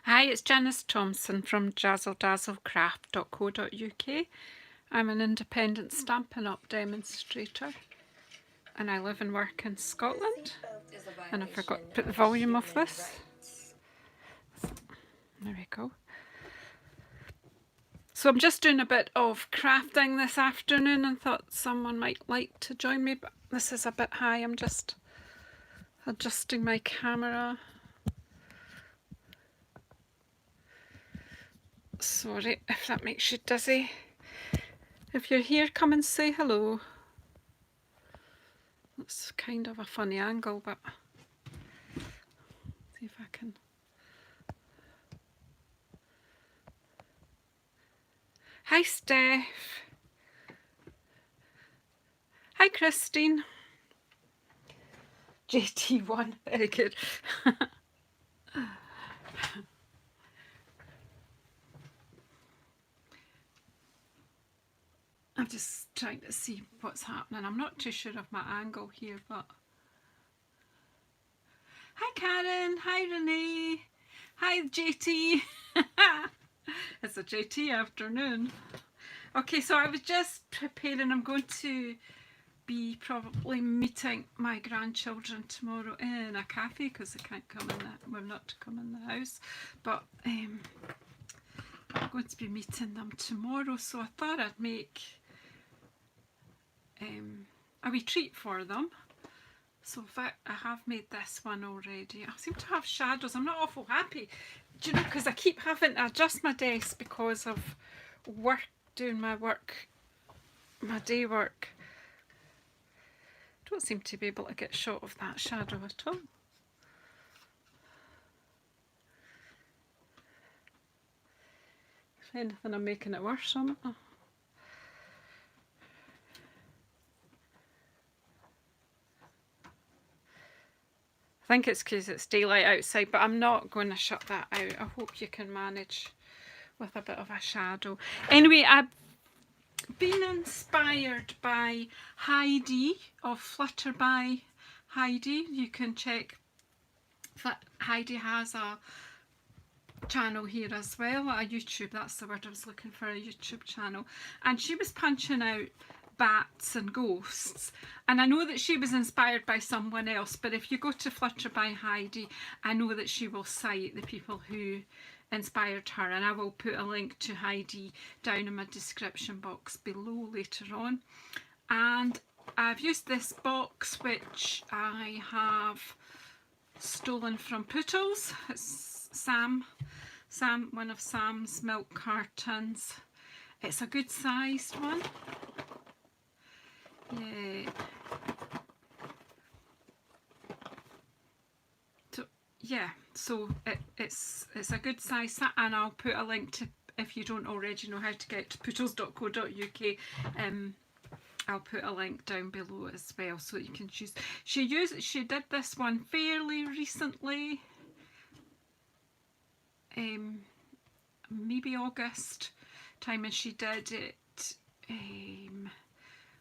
Hi, it's Janice Thompson from JazzleDazzleCraft.co.uk. I'm an independent Stampin' Up! Demonstrator and I live and work in Scotland. And I forgot to put the volume of this. There we go. So I'm just doing a bit of crafting this afternoon and thought someone might like to join me, but this is a bit high. I'm just adjusting my camera. Sorry if that makes you dizzy. If you're here, come and say hello. It's kind of a funny angle, but see if I can. Hi, Steph. Hi, Christine. JT1, very good. I'm just trying to see what's happening. I'm not too sure of my angle here, but... Hi, Karen. Hi, Renee. Hi, JT. It's a JT afternoon. Okay, so I was just preparing. I'm going to be probably meeting my grandchildren tomorrow in a cafe because they can't come in we're not to come in the house, but I'm going to be meeting them tomorrow, so I thought I'd make a wee treat for them. So in fact, I have made this one already. I seem to have shadows. I'm not awful happy, do you know, because I keep having to adjust my desk because of work, doing my work, my day work. I don't seem to be able to get a shot of that shadow at all. If anything, I'm making it worse, am I? I think it's because it's daylight outside, but I'm not going to shut that out. I hope you can manage with a bit of a shadow. Anyway, I've been inspired by Heidi of flutterbyheidi. You can check, Heidi has a channel here as well, a YouTube, that's the word I was looking for, a YouTube channel, and she was punching out bats and ghosts, and I know that she was inspired by someone else, but if you go to flutterbyheidi, I know that she will cite the people who inspired her, and I will put a link to Heidi down in my description box below later on. And I've used this box which I have stolen from Poodles. It's one of Sam's milk cartons. It's a good sized one. Yeah. So it's a good size, and I'll put a link to, if you don't already know how to get to poodles.co.uk, I'll put a link down below as well so you can choose. She did this one fairly recently, maybe August time, and she did it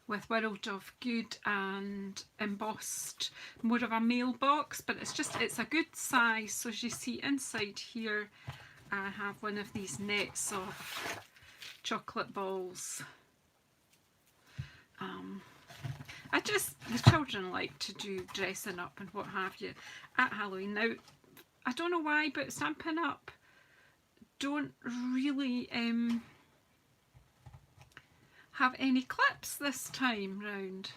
with World of Good and embossed, more of a mailbox, but it's a good size. So as you see inside here, I have one of these nets of chocolate balls. The children like to do dressing up and what have you at Halloween. Now, I don't know why, but Stampin' Up! Don't really have any clips this time round.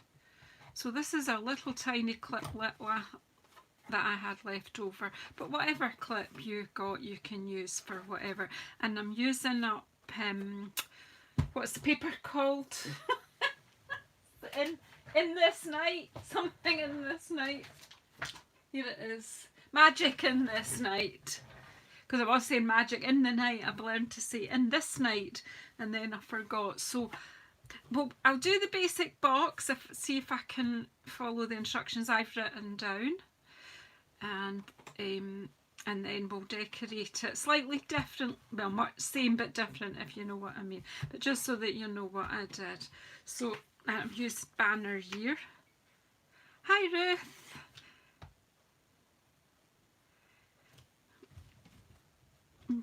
So this is a little tiny clip that I had left over, but whatever clip you got, you can use for whatever. And I'm using up, what's the paper called? in this night, something in this night. Here it is, magic in this night. Because I was saying magic in the night, I've learned to say in this night, and then I forgot. So, well, I'll do the basic box, see if I can follow the instructions I've written down, and then we'll decorate it slightly different, well, same but different, if you know what I mean, but just so that you know what I did. So I've used banner here. Hi, Ruth.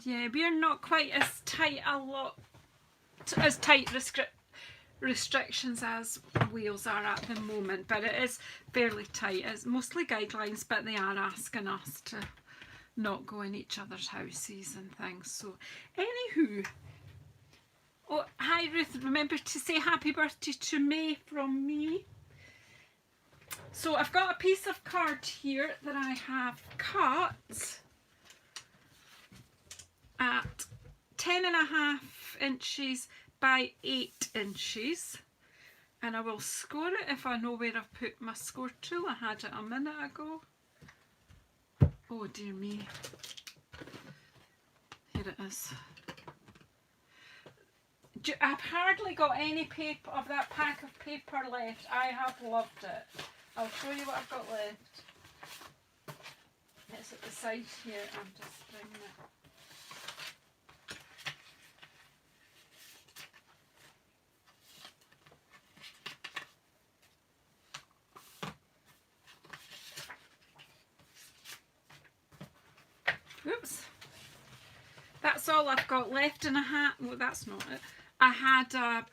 Yeah, we're not quite as tight as tight restrictions as Wales are at the moment, but it is fairly tight. It's mostly guidelines, but they are asking us to not go in each other's houses and things. So anywho, oh hi Ruth, remember to say happy birthday to May from me. So I've got a piece of card here that I have cut at 10.5 inches by 8 inches, and I will score it if I know where I've put my score tool. I had it a minute ago. Oh dear me, here it is. I've hardly got any paper of that pack of paper left. I have loved it. I'll show you what I've got left. It's at the side here. I'm just bringing it. Oops. That's all I've got left in a hat. Well, that's not it. I had a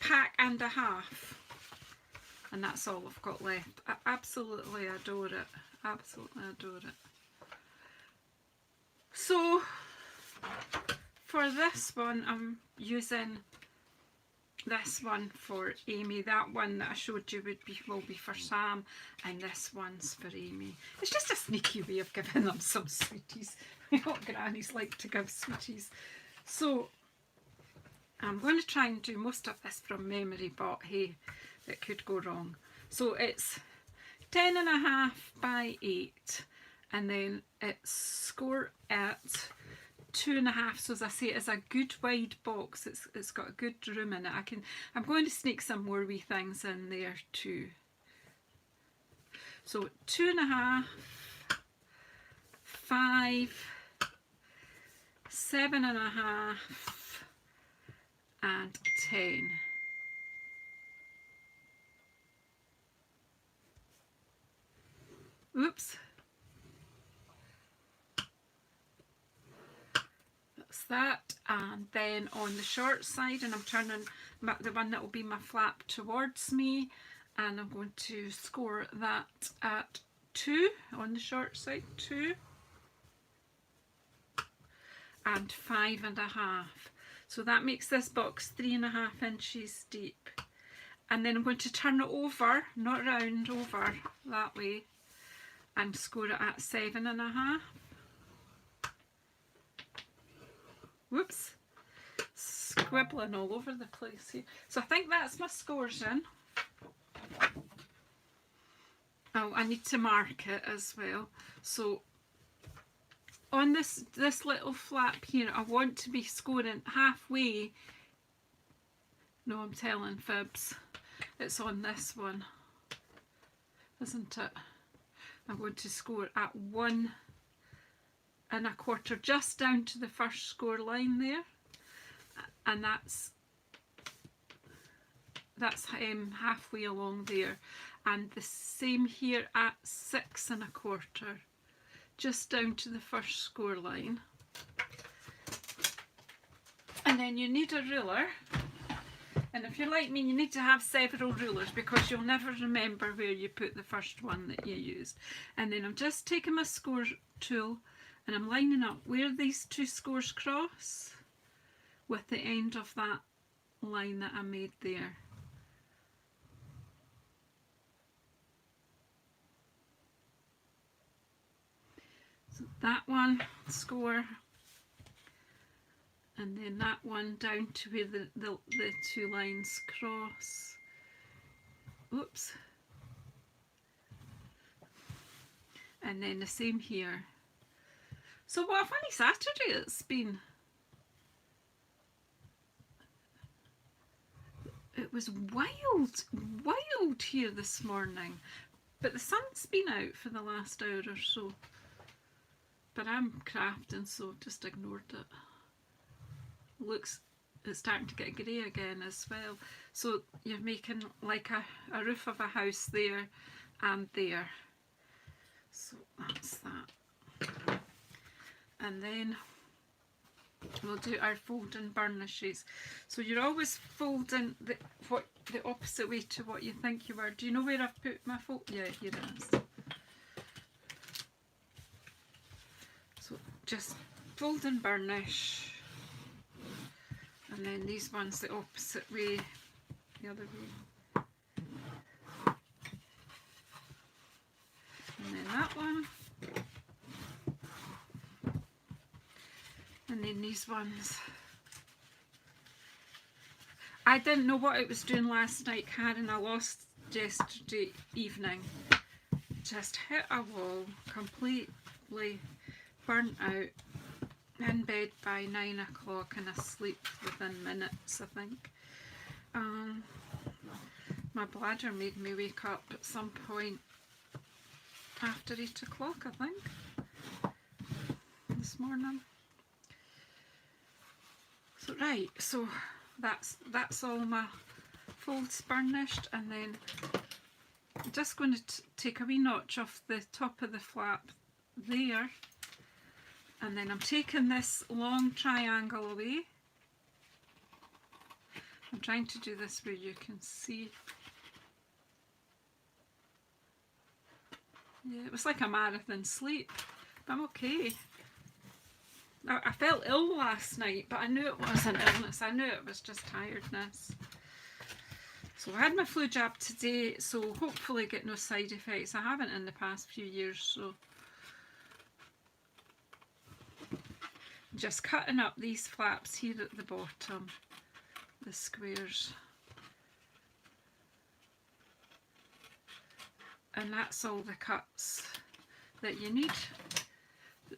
pack and a half. And that's all I've got left. I absolutely adore it. Absolutely adore it. So, for this one, I'm using this one for Amy. That one that I showed you will be for Sam, and this one's for Amy. It's just a sneaky way of giving them some sweeties. What grannies like to give sweeties. So I'm going to try and do most of this from memory, but hey, it could go wrong. So it's 10.5 by 8, and then it's score at 2.5. So as I say, it's a good wide box. It's got a good room in it. I'm going to sneak some more wee things in there too. So 2.5, 5, 7.5, and 10. Oops. That's that. And then on the short side, and I'm turning the one that will be my flap towards me, and I'm going to score that at 2 on the short side, 2 and 5.5. So that makes this box 3.5 inches deep. And then I'm going to turn it over, not round, over that way, and score it at 7.5. Whoops, squibbling all over the place here. So I think that's my scores in. Oh, I need to mark it as well. So on this little flap here, I want to be scoring halfway. No, I'm telling fibs. It's on this one, isn't it? I'm going to score at 1.25, just down to the first score line there, and that's halfway along there, and the same here at 6.25, just down to the first score line. And then you need a ruler. And if you're like me, you need to have several rulers because you'll never remember where you put the first one that you used. And then I'm just taking my score tool and I'm lining up where these two scores cross with the end of that line that I made there. So that one score, and then that one down to where the two lines cross. Oops. And then the same here. So what a funny Saturday it's been. It was wild here this morning. But the sun's been out for the last hour or so. But I'm crafting, so just ignored it. Looks, it's starting to get grey again as well. So you're making like a roof of a house there and there. So that's that. And then we'll do our folding burnishes. So you're always folding the opposite way to what you think you were. Do you know where I've put my fold? Yeah, here it is. So just fold and burnish, and then these ones the opposite way, the other way, and then that one, and then these ones. I didn't know what it was doing last night, Karen. I lost yesterday evening. Just hit a wall, completely burnt out, in bed by 9 o'clock and asleep within minutes, I think. My bladder made me wake up at some point after 8 o'clock, I think, this morning. So right, so that's all my folds burnished, and then I'm just going to take a wee notch off the top of the flap there, and then I'm taking this long triangle away. I'm trying to do this where you can see. Yeah, it was like a marathon sleep, but I'm okay. I felt ill last night, but I knew it wasn't illness. I knew it was just tiredness. So I had my flu jab today, so hopefully get no side effects. I haven't in the past few years, so just cutting up these flaps here at the bottom, the squares. And that's all the cuts that you need.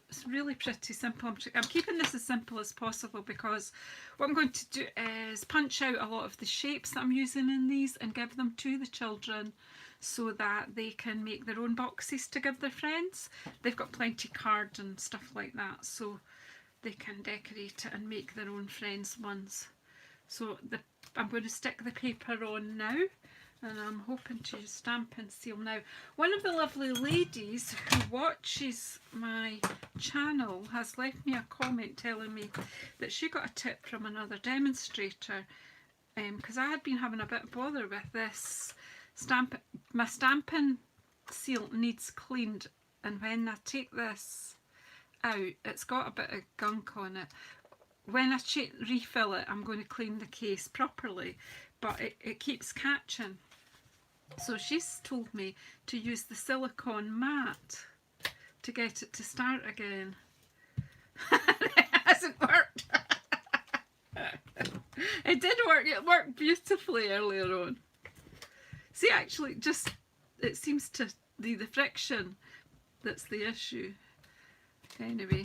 It's really pretty simple. I'm keeping this as simple as possible because what I'm going to do is punch out a lot of the shapes that I'm using in these and give them to the children so that they can make their own boxes to give their friends. They've got plenty of cards and stuff like that, so they can decorate it and make their own friends ones. So I'm going to stick the paper on now, and I'm hoping to stamp and seal now. One of the lovely ladies who watches my channel has left me a comment telling me that she got a tip from another demonstrator, because I had been having a bit of bother with this stamp. My stamping seal needs cleaned, and when I take this out, it's got a bit of gunk on it. When I refill it, I'm going to clean the case properly, but it keeps catching. So she's told me to use the silicone mat to get it to start again. It hasn't worked. It did work. It worked beautifully earlier on. See, actually, just it seems to be the friction that's the issue. Anyway,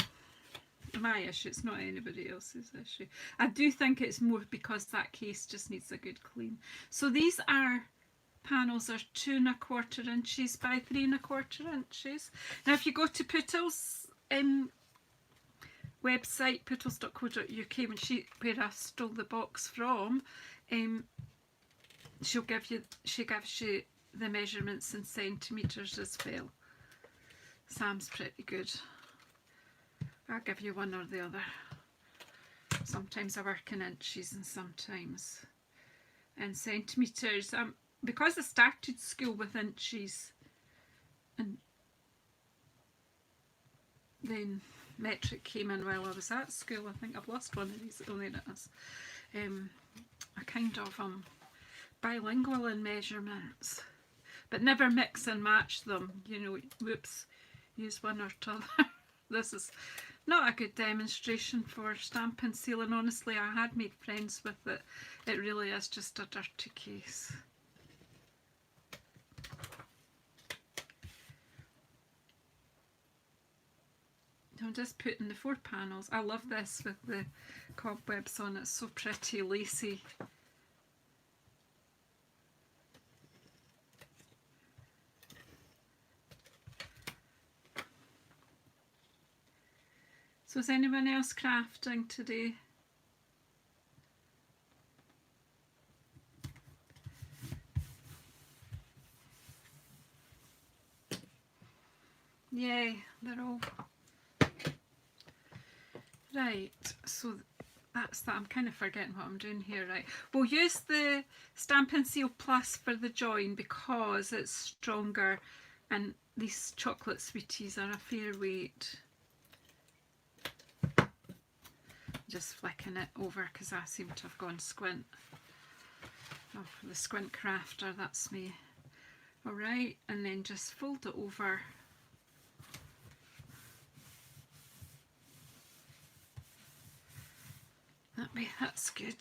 my issue, it's not anybody else's issue. I do think it's more because that case just needs a good clean. So these panels are 2 1/4 inches by 3 1/4 inches. Now if you go to Pootle's website, pootles.co.uk, where I stole the box from, she gives you the measurements in centimetres as well. Sam's pretty good. I'll give you one or the other. Sometimes I work in inches and sometimes in centimetres. Because I started school with inches and then metric came in while I was at school. I think I've lost one of these. Oh, there it is. I kind of bilingual in measurements, but never mix and match them. You know, whoops, use one or t'other. This is not a good demonstration for stamp and sealing. Honestly, I had made friends with it. It really is just a dirty case. I'm just putting the 4 panels. I love this with the cobwebs on it. It's so pretty, lacy. So is anyone else crafting today? Yay, they're all Right, so that's that. I'm kind of forgetting what I'm doing here. Right, we'll use the Stampin' Seal Plus for the join because it's stronger and these chocolate sweeties are a fair weight. Just flicking it over because I seem to have gone squint. Oh, the squint crafter, that's me. Alright, and then just fold it over. That's good.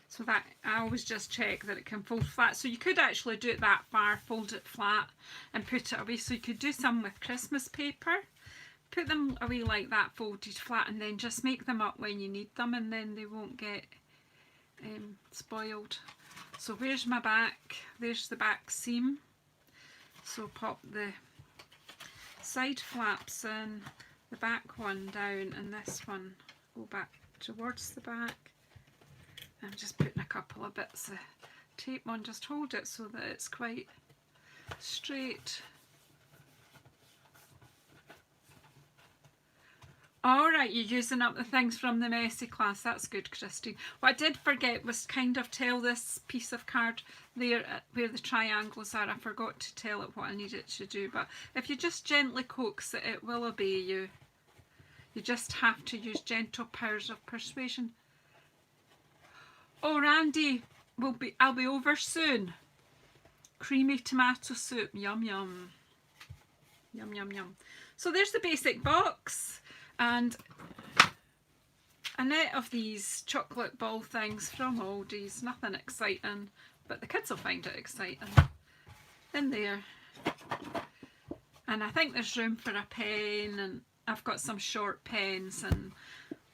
So that I always just check that it can fold flat. So you could actually do it that far, fold it flat and put it away. So you could do some with Christmas paper. Put them away like that, folded flat, and then just make them up when you need them, and then they won't get spoiled. So where's my back? There's the back seam. So pop the side flaps in, the back one down, and this one go back towards the back. I'm just putting a couple of bits of tape on, just hold it so that it's quite straight. Alright, you're using up the things from the messy class. That's good, Christine. What I did forget was kind of tell this piece of card there where the triangles are. I forgot to tell it what I need it to do, but if you just gently coax it, it will obey you. You just have to use gentle powers of persuasion. Oh, Randy, I'll be over soon. Creamy tomato soup, yum yum. Yum yum yum. So there's the basic box. And a net of these chocolate ball things from Aldi's, nothing exciting, but the kids will find it exciting. In there. And I think there's room for a pen, and I've got some short pens and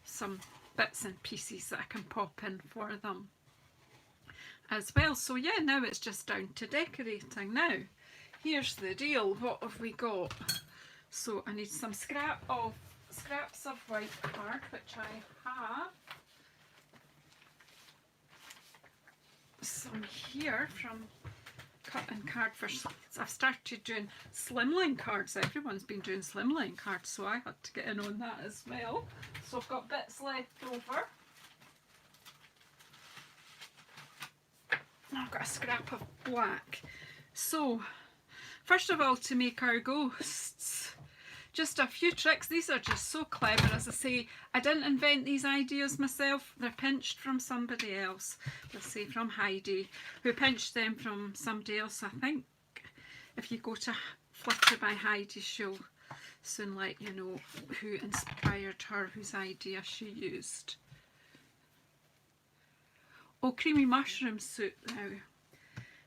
some bits and pieces that I can pop in for them as well. So yeah, now it's just down to decorating. Now, here's the deal. What have we got? So I need some scraps of white card, which I have some here from Cutting Card for. I've started doing slimline cards. Everyone's been doing slimline cards, so I had to get in on that as well. So I've got bits left over. I've got a scrap of black. So first of all, to make our ghosts, just a few tricks. These are just so clever. As I say, I didn't invent these ideas myself. They're pinched from somebody else. Let's say from Heidi, who pinched them from somebody else. I think if you go to Flutter by Heidi, she'll soon let you know who inspired her, whose idea she used. Oh, creamy mushroom soup now.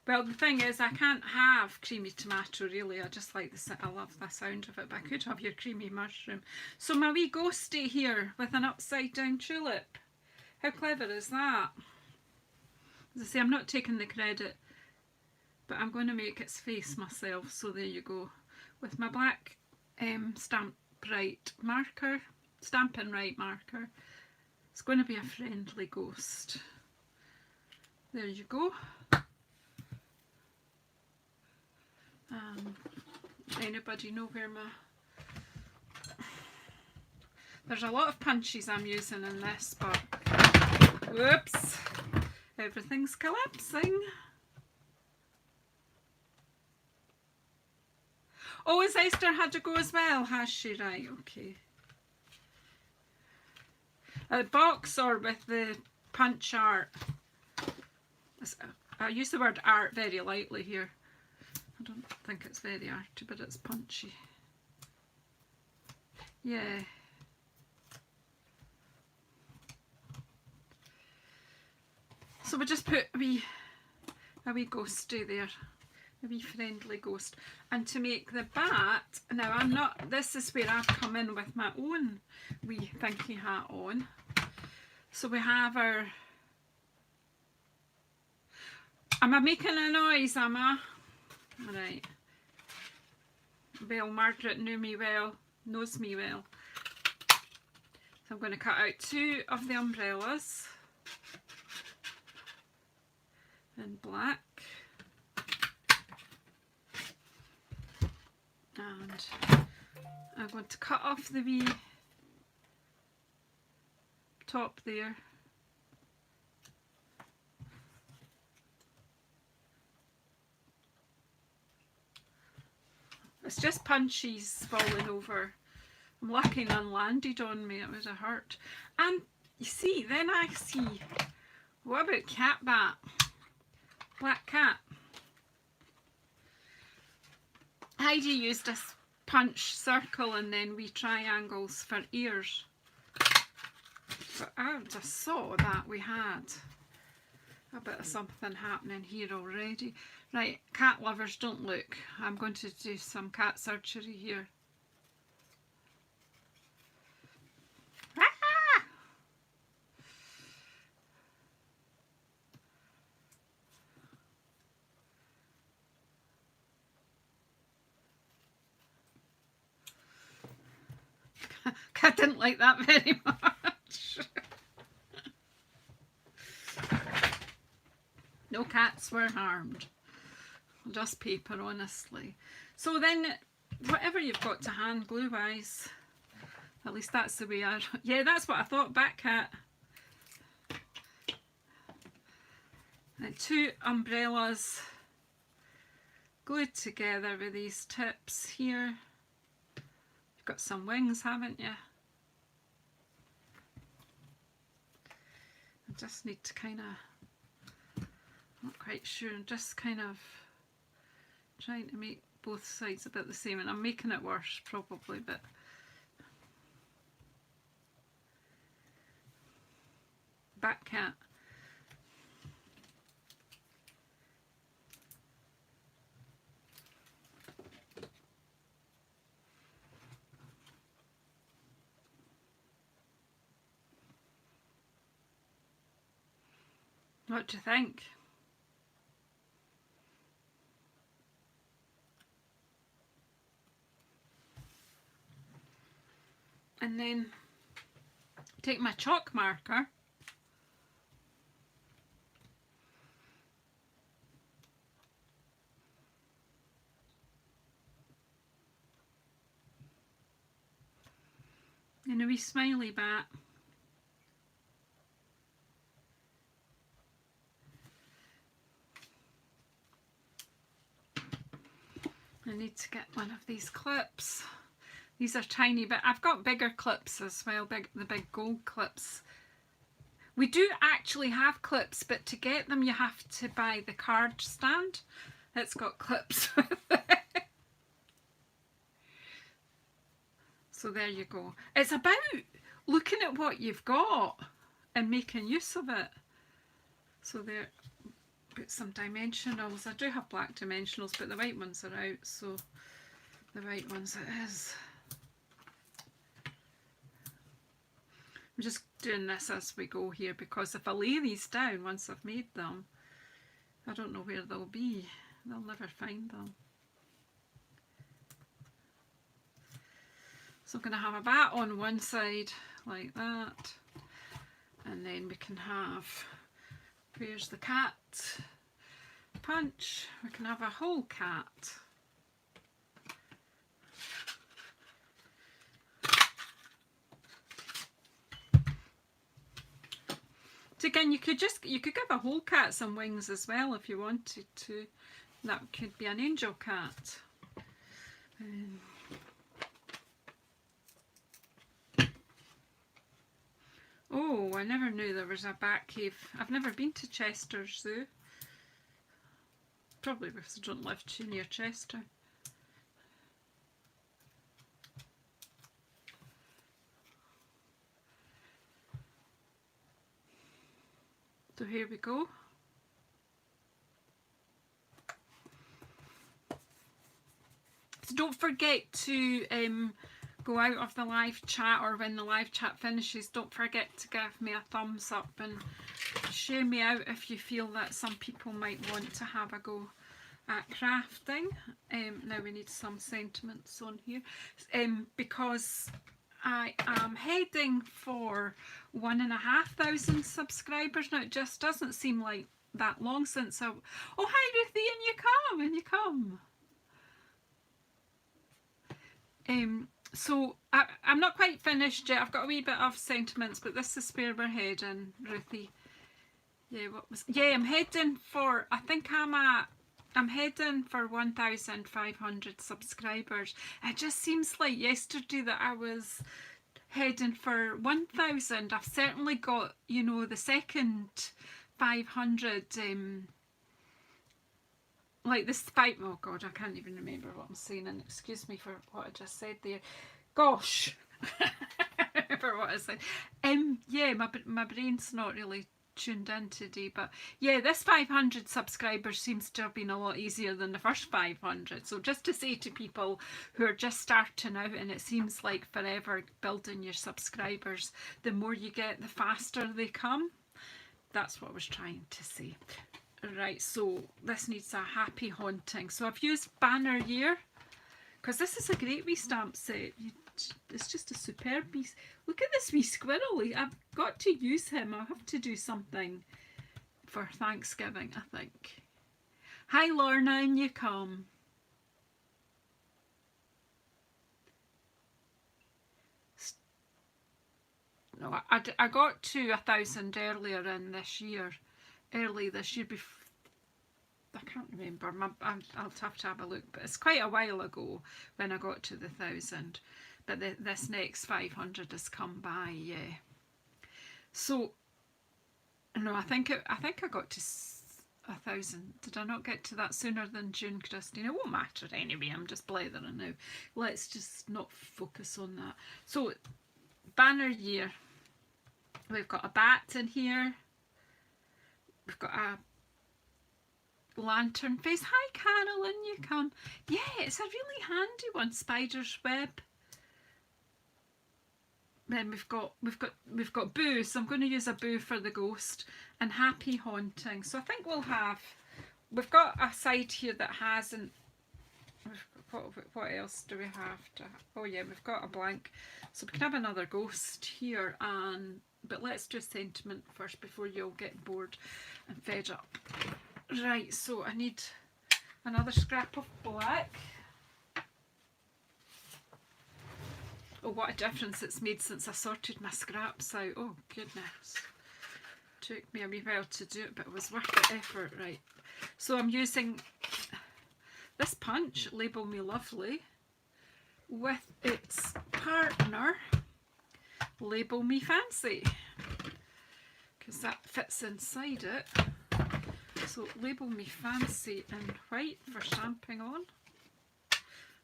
Well, the thing is, I can't have creamy tomato, really. I just like I love the sound of it, but I could have your creamy mushroom. So my wee ghosty here with an upside down tulip. How clever is that? As I say, I'm not taking the credit, but I'm going to make its face myself. So there you go. With my black Stampin' Right marker. It's going to be a friendly ghost. There you go. Anybody know where my... There's a lot of punches I'm using in this, but whoops, everything's collapsing. Oh, has Esther had to go as well? Has she? Right, okay. A box or with the punch art? I use the word art very lightly here. I don't think it's very arty, but it's punchy. Yeah. So we just put a wee ghosty there, a wee friendly ghost. And to make the bat, now this is where I've come in with my own wee thinky hat on. So we have our, am I making a noise, am I? Right. Well, Margaret knows me well. So I'm going to cut out 2 of the umbrellas in black. And I'm going to cut off the wee top there. It's just punches falling over. I'm lucky none landed on me, it would have hurt. And you see, then I see, what about cat bat? Black cat. Heidi used a punch circle and then wee triangles for ears. But I just saw that we had a bit of something happening here already. Right, cat lovers, don't look. I'm going to do some cat surgery here. Ah! Cat didn't like that very much. No cats were harmed. Just paper, honestly. So then, whatever you've got to hand glue wise, at least that's the way I... Yeah, that's what I thought, back cat. And 2 umbrellas glued together with these tips here. You've got some wings, haven't you? I just need to kind of... I'm not quite sure, I'm just kind of trying to make both sides about the same, and I'm making it worse probably, but back cat. What do you think? And then take my chalk marker and a wee smiley bat. I need to get one of these clips. These are tiny, but I've got bigger clips as well, the big gold clips. We do actually have clips, but to get them you have to buy the card stand. It's got clips with it. So there you go. It's about looking at what you've got and making use of it. So there, put some dimensionals. I do have black dimensionals, but the white ones are out, so the white ones it is. I'm just doing this as we go here, because if I lay these down once I've made them, I don't know where they'll be. They'll never find them. So I'm going to have a bat on one side like that, and then we can have, where's the cat punch? We can have a whole cat. So again, you could give a whole cat some wings as well if you wanted to. That could be an angel cat. Oh, I never knew there was a bat cave. I've never been to Chester Zoo. Probably because I don't live too near Chester. So here we go. So don't forget to go out of the live chat, or when the live chat finishes, don't forget to give me a thumbs up and share me out if you feel that some people might want to have a go at crafting. Now we need some sentiments on here, because I am heading for 1,500 subscribers now. It just doesn't seem like that long since I... Oh, hi Ruthie, and you come, and you come. So I'm not quite finished yet. I've got a wee bit of sentiments, but this is where we're heading, Ruthie. Yeah, I'm heading for, I think I'm heading for 1,500 subscribers. It just seems like yesterday that I was heading for 1,000. I've certainly got, you know, the second 500, like this five, oh God, I can't even remember what I'm saying, and excuse me for what I just said there. Gosh, for what I said. Yeah, my brain's not really tuned in today, but yeah, this 500 subscribers seems to have been a lot easier than the first 500. So just to say to people who are just starting out, and it seems like forever building your subscribers, the more you get, the faster they come. That's what I was trying to say. Right, so this needs a happy haunting. So I've used Banner Year, because this is a great wee stamp set. It's just a superb wee. Look at this wee squirrel. I've got to use him. I have to do something for Thanksgiving, I think. Hi Lorna, in you come. No, I got to 1,000 earlier in this year. Early this year, before, I can't remember. I'll have to have a look, but it's quite a while ago when I got to the 1,000. But this next 500 has come by, yeah. So, no, I think I got to 1,000. Did I not get to that sooner than June, Christine? It won't matter anyway. I'm just blethering now. Let's just not focus on that. So, Banner Year. We've got a bat in here. We've got a lantern face. Hi Carolyn, you come. Yeah, it's a really handy one, Spider's Web. Then we've got Boo, so I'm going to use a Boo for the ghost, and Happy Haunting. So I think we've got a side here that hasn't. What else do we have to? Oh yeah, we've got a blank, so we can have another ghost here. But let's do sentiment first before you all get bored and fed up. Right, so I need another scrap of black. Oh, what a difference it's made since I sorted my scraps out. Oh, goodness. Took me a wee while to do it, but it was worth the effort. Right. So I'm using this punch, Label Me Lovely, with its partner, Label Me Fancy, because that fits inside it. So Label Me Fancy in white for stamping on.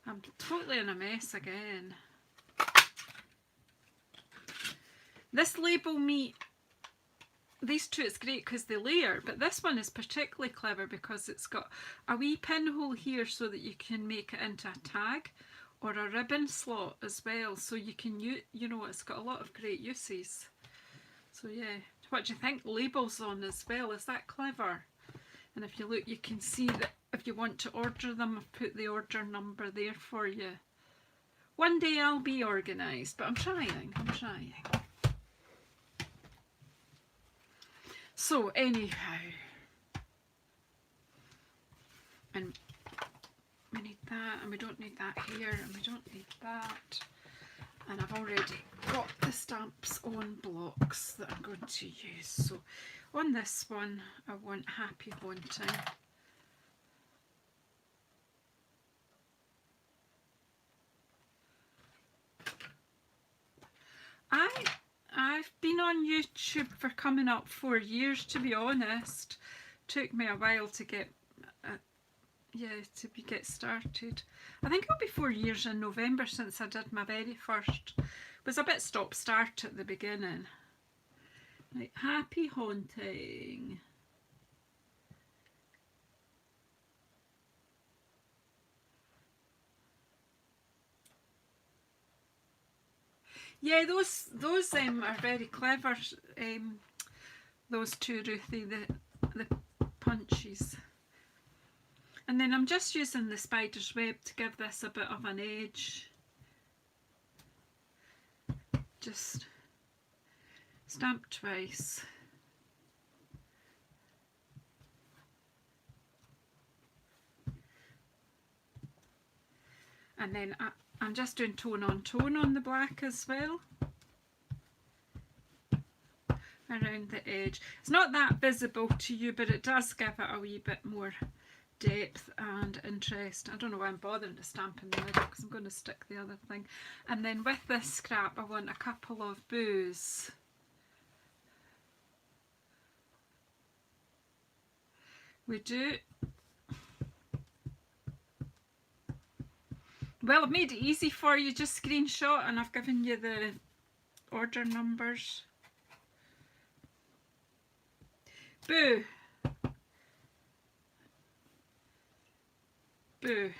I'm totally in a mess again. This Label Me, these two, it's great because they layer, but this one is particularly clever because it's got a wee pinhole here so that you can make it into a tag or a ribbon slot as well. So you can, you know, it's got a lot of great uses. So yeah, what do you think? Labels on as well, is that clever? And if you look, you can see that if you want to order them, I've put the order number there for you. One day I'll be organised, but I'm trying. So anyhow, and we need that, and we don't need that here, and we don't need that. And I've already got the stamps on blocks that I'm going to use. So on this one, I want Happy Haunting. I've been on YouTube for coming up 4 years, to be honest. Took me a while to get get started. I think it'll be 4 years in November since I did my very first. It was a bit stop-start at the beginning. Right, Happy Haunting. Yeah, those are very clever. Those two, Ruthie, the punches. And then I'm just using the Spider's Web to give this a bit of an edge. Just stamp twice. And then I'm just doing tone on the black as well, around the edge. It's not that visible to you, but it does give it a wee bit more depth and interest. I don't know why I'm bothering to stamp in the middle, because I'm going to stick the other thing. And then with this scrap I want a couple of bows. We do. Well, I've made it easy for you, just screenshot, and I've given you the order numbers. Boo. Boo.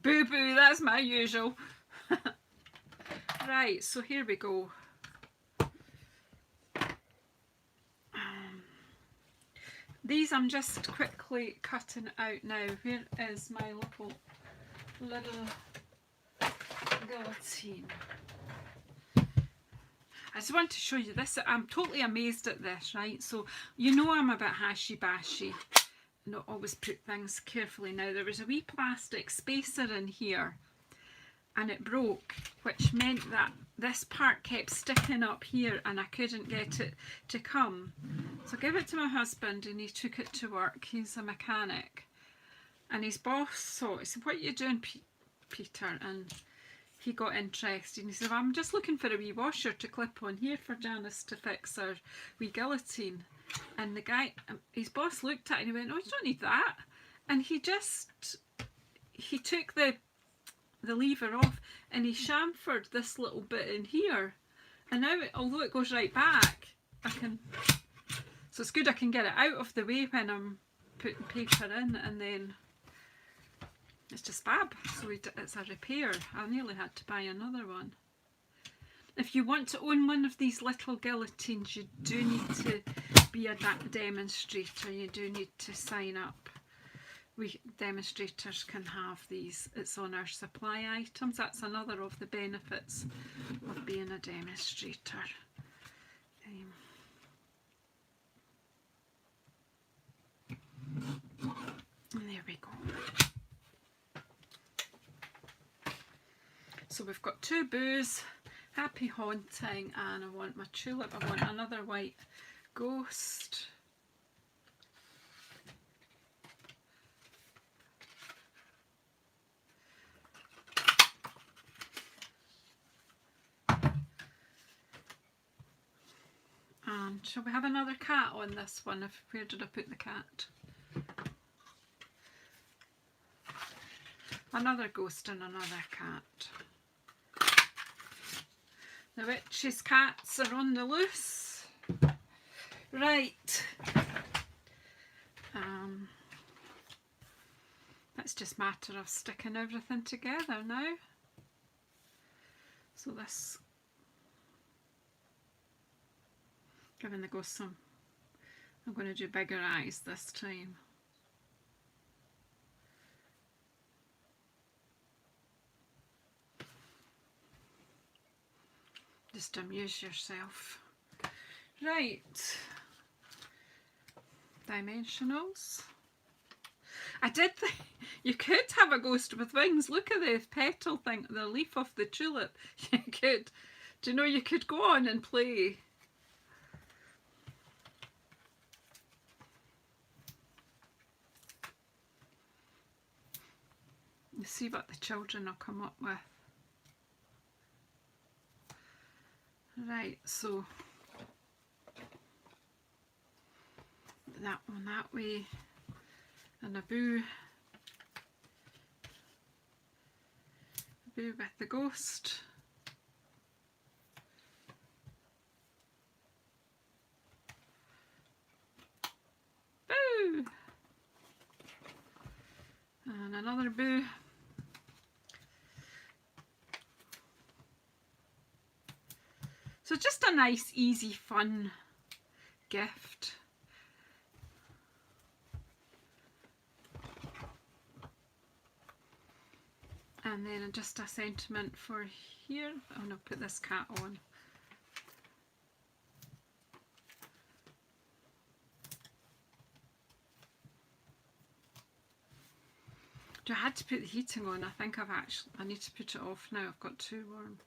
Boo boo, that's my usual. Right, so here we go. These I'm just quickly cutting out now. Where is my little guillotine? I just want to show you this. I'm totally amazed at this, right? So you know I'm a bit hashy-bashy. Not always put things carefully. Now there was a wee plastic spacer in here and it broke, which meant that this part kept sticking up here and I couldn't get it to come. So I gave it to my husband and he took it to work. He's a mechanic. And his boss saw it. He said, "What are you doing, Peter?" And he got interested and he said, "Well, I'm just looking for a wee washer to clip on here for Janice to fix her wee guillotine." And the guy, his boss, looked at it and he went, "Oh, you don't need that." And he took the lever off and he chamfered this little bit in here. And now, although it goes right back, so it's good I can get it out of the way when I'm putting paper in, and then it's just fab. So it's a repair. I nearly had to buy another one. If you want to own one of these little guillotines, you do need to be a demonstrator. You do need to sign up. We demonstrators can have these. It's on our supply items. That's another of the benefits of being a demonstrator. And there we go. So we've got two bows, Happy Haunting, and I want my tulip. I want another white ghost. And shall we have another cat on this one? Where did I put the cat? Another ghost and another cat. The witch's cats are on the loose. Right. It's just a matter of sticking everything together now. So this, giving the ghost some, I'm going to do bigger eyes this time. Just amuse yourself. Right. Dimensionals. I did think you could have a ghost with wings. Look at the petal thing, the leaf of the tulip. You could. Do you know you could go on and play? You see what the children will come up with. Right, so that one that way, and a boo with the ghost. Boo! And another boo. So just a nice, easy, fun gift. And then just a sentiment for here. I'm going to put this cat on. I had to put the heating on. I think I need to put it off now. I've got too warm.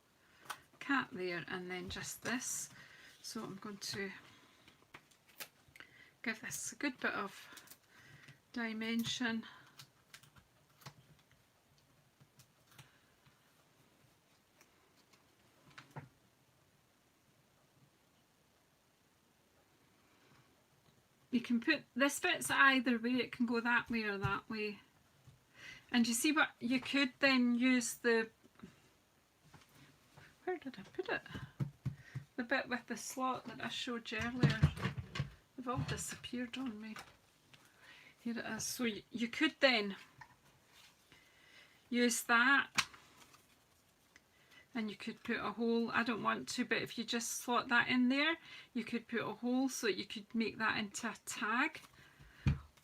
Cat there, and then just this. So I'm going to give this a good bit of dimension. You can put, this fits either way, it can go that way or that way. And you see what, you could then use the, where did I put it? The bit with the slot that I showed you earlier. They've all disappeared on me. Here it is. So you could then use that, and you could put a hole. I don't want to, but if you just slot that in there, you could put a hole so you could make that into a tag,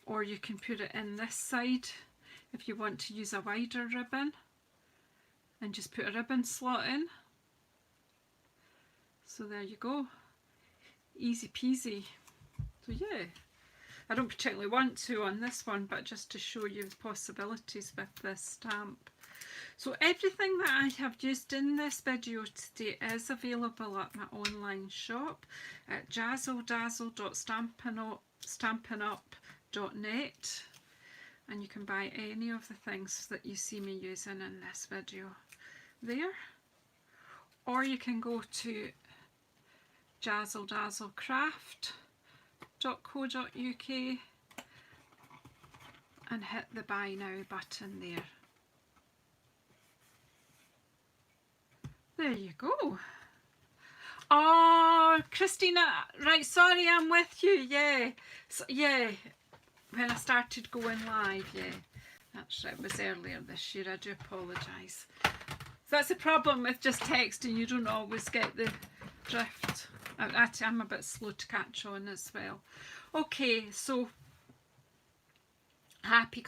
or you can put it in this side if you want to use a wider ribbon and just put a ribbon slot in. So there you go, easy peasy. So yeah, I don't particularly want to on this one, but just to show you the possibilities with this stamp. So everything that I have used in this video today is available at my online shop at JazzleDazzleCraft.net, and you can buy any of the things that you see me using in this video there, or you can go to JazzleDazzleCraft.co.uk and hit the buy now button there. There you go. Oh, Christina, right, sorry, I'm with you, yeah. So, yeah, when I started going live, yeah. That's right, it was earlier this year, I do apologise. So that's the problem with just texting, you don't always get the drift. I'm a bit slow to catch on as well. Okay, so happy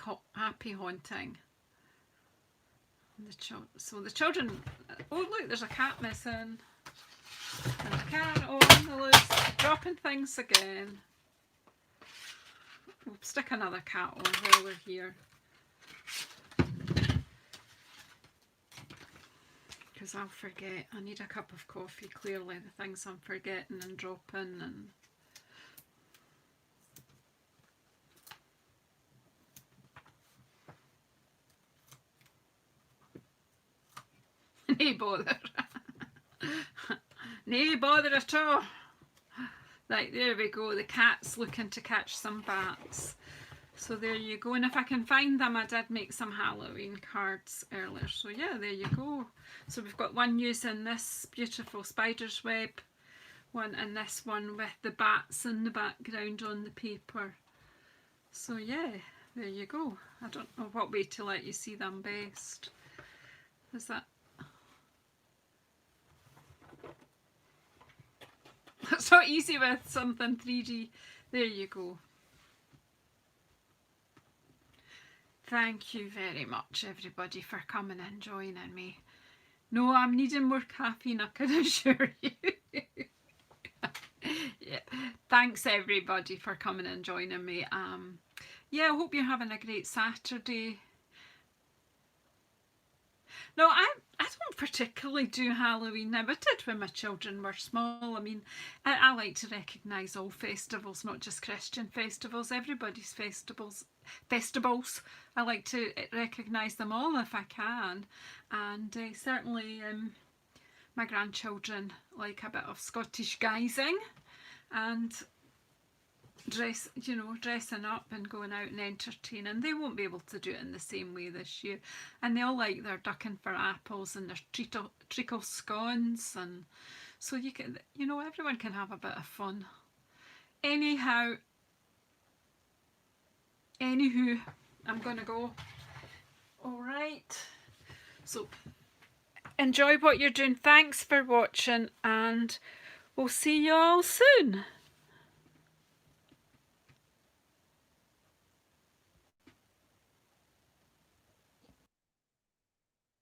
haunting. So the children, oh look, there's a cat missing, and a cat on the loose, dropping things again. We'll stick another cat on while we're here, because I'll forget. I need a cup of coffee, clearly, the things I'm forgetting and dropping. And no bother. No bother at all. Right, there we go. The cat's looking to catch some bats. So there you go. And if I can find them, I did make some Halloween cards earlier. So yeah, there you go. So we've got one using this beautiful spider's web one, and this one with the bats in the background on the paper. So yeah, there you go. I don't know what way to let you see them best. Is that... It's not easy with something 3D. There you go. Thank you very much, everybody, for coming and joining me. No, I'm needing more caffeine, I can assure you. Yeah. Thanks, everybody, for coming and joining me. Yeah, I hope you're having a great Saturday. No, I don't particularly do Halloween now. I did when my children were small. I mean, I like to recognise all festivals, not just Christian festivals. Everybody's festivals. I like to recognise them all if I can. And certainly my grandchildren like a bit of Scottish guising and dressing up and going out and entertaining. They won't be able to do it in the same way this year, and they all like their ducking for apples and their treacle scones, and so you can, everyone can have a bit of fun. Anywho, I'm gonna go. All right, so enjoy what you're doing. Thanks for watching, and we'll see you all soon.